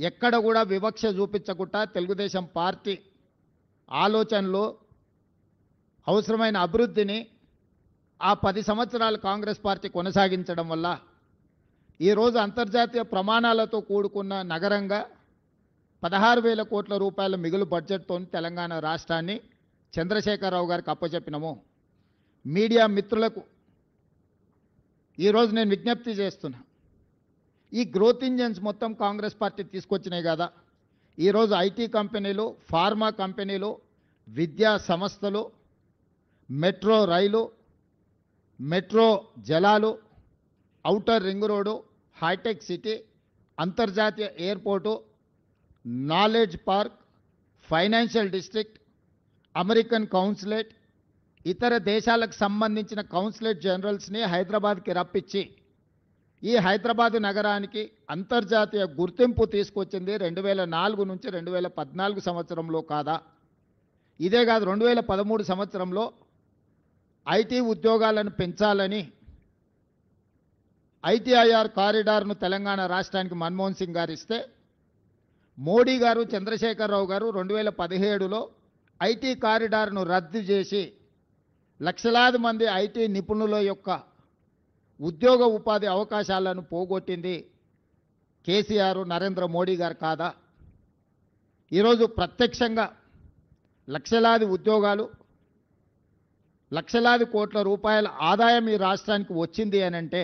ఎక్కడ కూడా వివక్ష చూపించకుండా తెలుగుదేశం పార్టీ ఆలోచనలో అవసరమైన అభివృద్ధిని ఆ 10 సంవత్సరాలు కాంగ్రెస్ పార్టీ కొనసాగించడం వల్ల ఈరోజు అంతర్జాతీయ ప్రమాణాలతో కూడుకున్న నగరంగా 16,000 కోట్ల రూపాయల మిగులు బడ్జెట్తో తెలంగాణ రాష్ట్రాన్ని చంద్రశేఖరరావు గారికి అప్పచెప్పినాము. మీడియా మిత్రులకు ఈరోజు నేను విజ్ఞప్తి చేస్తున్నా, ఈ గ్రోత్ ఇంజన్స్ మొత్తం కాంగ్రెస్ పార్టీ తీసుకొచ్చినాయి కదా. ఈరోజు ఐటీ కంపెనీలు, ఫార్మా కంపెనీలు, విద్యా సంస్థలు, మెట్రో రైలు, మెట్రో జలాలు, ఔటర్ రింగ్ రోడ్డు, హైటెక్ సిటీ, అంతర్జాతీయ airport, knowledge park, financial district, American consulate, ఇతర దేశాలకు సంబంధించిన కౌన్సిలేట్ జనరల్స్ని హైదరాబాద్కి రప్పించి ఈ హైదరాబాదు నగరానికి అంతర్జాతీయ గుర్తింపు తీసుకొచ్చింది 2004 నుంచి 2014 సంవత్సరంలో కాదా? ఇదే కాదు, 2013 సంవత్సరంలో ఐటీ ఉద్యోగాలను పెంచాలని ఐటీఐఆర్ కారిడార్ను తెలంగాణ రాష్ట్రానికి మన్మోహన్ సింగ్ గారు ఇస్తే, మోడీ గారు, చంద్రశేఖరరావు గారు 2017లో ఐటీ కారిడార్ను రద్దు చేసి లక్షలాది మంది ఐటీ నిపుణుల యొక్క ఉద్యోగ ఉపాధి అవకాశాలను పోగొట్టింది కేసీఆర్, నరేంద్ర మోడీ గారు కాదా? ఈరోజు ప్రత్యక్షంగా లక్షలాది ఉద్యోగాలు, లక్షలాది కోట్ల రూపాయల ఆదాయం ఈ రాష్ట్రానికి వచ్చింది అని అంటే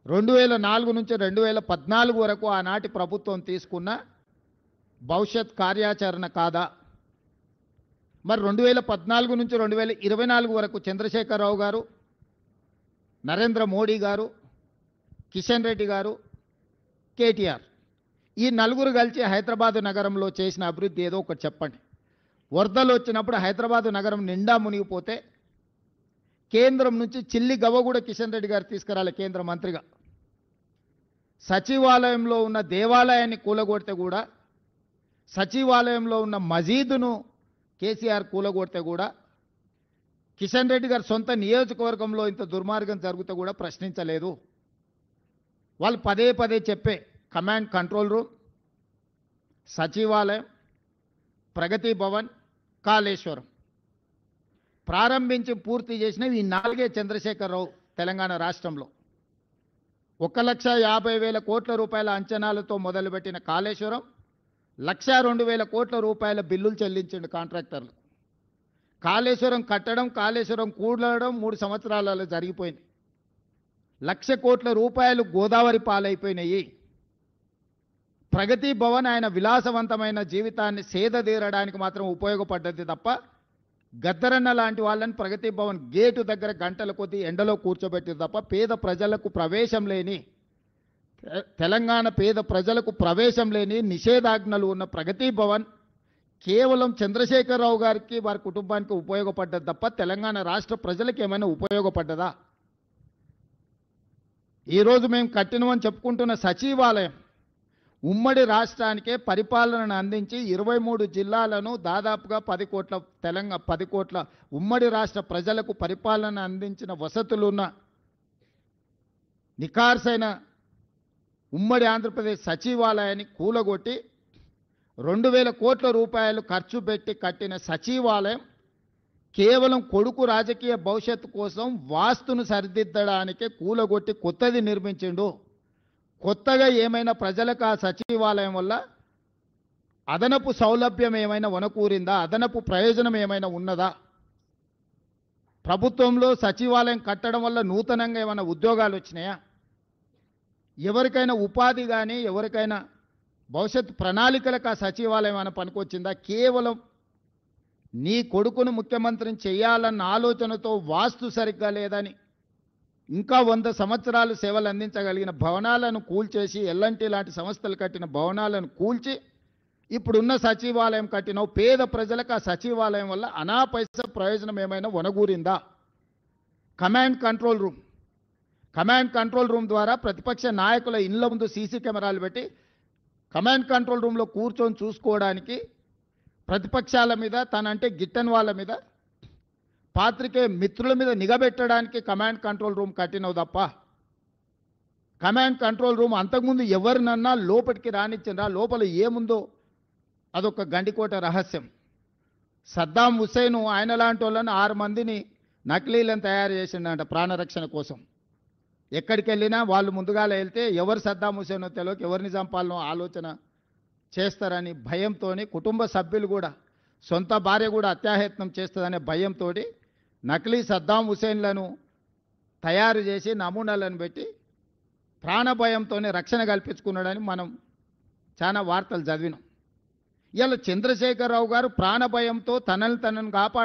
2004 నుంచి 2014 వరకు ఆనాటి ప్రభుత్వం తీసుకున్న భవిష్యత్ కార్యాచరణ కాదా? మరి 2014 నుంచి 2024 వరకు చంద్రశేఖరరావు గారు, నరేంద్ర మోడీ గారు, కిషన్ రెడ్డి గారు, కేటీఆర్, ఈ నలుగురు కలిసి హైదరాబాదు నగరంలో చేసిన అభివృద్ధి ఏదో ఒకటి చెప్పండి. వరదలు వచ్చినప్పుడు హైదరాబాదు నగరం నిండా మునిగిపోతే కేంద్రం నుంచి చిల్లి గవ్వ కూడా కిషన్ రెడ్డి గారు తీసుకురాలి కేంద్ర మంత్రిగా. సచివాలయంలో ఉన్న దేవాలయాన్ని కూలగొడితే కూడా, సచివాలయంలో ఉన్న మసీదును కేసీఆర్ కూలగొడితే కూడా, కిషన్ రెడ్డి గారు సొంత నియోజకవర్గంలో ఇంత దుర్మార్గం జరిగితే కూడా ప్రశ్నించలేదు. వాళ్ళు పదే పదే చెప్పే కమాండ్ కంట్రోల్ రూమ్, సచివాలయం, ప్రగతి భవన్, కాళేశ్వరం ప్రారంభించి పూర్తి చేసినవి ఈ 4 చంద్రశేఖరరావు తెలంగాణ రాష్ట్రంలో. 1,50,000 కోట్ల రూపాయల అంచనాలతో మొదలుపెట్టిన కాళేశ్వరం 1,02,000 కోట్ల రూపాయల బిల్లులు చెల్లించిండు కాంట్రాక్టర్లు. కాళేశ్వరం కట్టడం, కాళేశ్వరం కూడడం 3 సంవత్సరాలలో జరిగిపోయింది. 1,00,000 కోట్ల రూపాయలు గోదావరి పాలైపోయినాయి. ప్రగతి భవన్ ఆయన విలాసవంతమైన జీవితాన్ని సేదతీరడానికి మాత్రం ఉపయోగపడ్డది తప్ప, గద్దరన్న లాంటి వాళ్ళని ప్రగతి భవన్ గేటు దగ్గర గంటల కొద్దీ ఎండలో కూర్చోబెట్టింది తప్ప, పేద ప్రజలకు ప్రవేశం లేని, తెలంగాణ పేద ప్రజలకు ప్రవేశం లేని నిషేధాజ్ఞలు ఉన్న ప్రగతి భవన్ కేవలం చంద్రశేఖరరావు గారికి, వారి కుటుంబానికి ఉపయోగపడ్డది తప్ప తెలంగాణ రాష్ట్ర ప్రజలకు ఏమైనా ఉపయోగపడ్డదా? ఈరోజు మేము కట్టినమని చెప్పుకుంటున్న సచివాలయం ఉమ్మడి రాష్ట్రానికే పరిపాలనను అందించి 23 జిల్లాలను దాదాపుగా 10 కోట్ల ఉమ్మడి రాష్ట్ర ప్రజలకు పరిపాలన అందించిన వసతులున్న నిఖార్సైన ఉమ్మడి ఆంధ్రప్రదేశ్ సచివాలయాన్ని కూలగొట్టి 2,000 కోట్ల రూపాయలు ఖర్చు పెట్టి కట్టిన సచివాలయం కేవలం కొడుకు రాజకీయ భవిష్యత్తు కోసం వాస్తును సరిదిద్దడానికే కూలగొట్టి కొత్తది నిర్మించిండు. కొత్తగా ఏమైనా ప్రజలకు ఆ సచివాలయం వల్ల అదనపు సౌలభ్యం ఏమైనా వనకూరిందా? అదనపు ప్రయోజనం ఏమైనా ఉన్నదా? ప్రభుత్వంలో సచివాలయం కట్టడం వల్ల నూతనంగా ఏమైనా ఉద్యోగాలు వచ్చినాయా? ఎవరికైనా ఉపాధి కానీ, ఎవరికైనా భవిష్యత్ ప్రణాళికలకు ఆ సచివాలయం ఏమైనా పనికొచ్చిందా? కేవలం నీ కొడుకును ముఖ్యమంత్రిని చేయాలన్న ఆలోచనతో వాస్తు సరిగ్గా లేదని ఇంకా 100 సంవత్సరాలు సేవలు అందించగలిగిన భవనాలను కూల్చేసి, ఎల్ఎన్టీ లాంటి సంస్థలు కట్టిన భవనాలను కూల్చి ఇప్పుడున్న సచివాలయం కట్టిన పేద ప్రజలకు ఆ సచివాలయం వల్ల అనాపైస ప్రయోజనం ఏమైనా వనగూరిందా? కమాండ్ కంట్రోల్ రూమ్ ద్వారా ప్రతిపక్ష నాయకుల ఇళ్ల ముందు సీసీ కెమెరాలు పెట్టి కమాండ్ కంట్రోల్ రూమ్లో కూర్చొని చూసుకోవడానికి, ప్రతిపక్షాల మీద, తనంటే గిట్టని వాళ్ళ మీద, పాత్రికేయ మిత్రుల మీద నిఘబెట్టడానికి కమాండ్ కంట్రోల్ రూమ్ కట్టినవు తప్ప కమాండ్ కంట్రోల్ రూమ్ అంతకుముందు ఎవరినన్నా లోపలికి రానిచ్చిండ్రా, లోపల ఏముందో అదొక గండికోట రహస్యం. సద్దాం హుస్సేన్ ఆయన లాంటి వాళ్ళని 6 మందిని నకిలీలను తయారు చేసిండంట ప్రాణరక్షణ కోసం. ఎక్కడికి వెళ్ళినా వాళ్ళు ముందుగా వెళ్తే ఎవరు సద్దాం హుస్సేనో తెలియక ఎవరిని చంపాలనో ఆలోచన చేస్తారని భయంతో కుటుంబ సభ్యులు కూడా, సొంత భార్య కూడా అత్యాయత్నం చేస్తుందనే భయంతో నకిలీ సద్దాం హుస్సేన్లను తయారు చేసి నమూనాలను పెట్టి ప్రాణభయంతోనే రక్షణ కల్పించుకున్నాడని మనం చాలా వార్తలు చదివినాం. ఇలా చంద్రశేఖరరావు గారు ప్రాణభయంతో తనను కాపాడు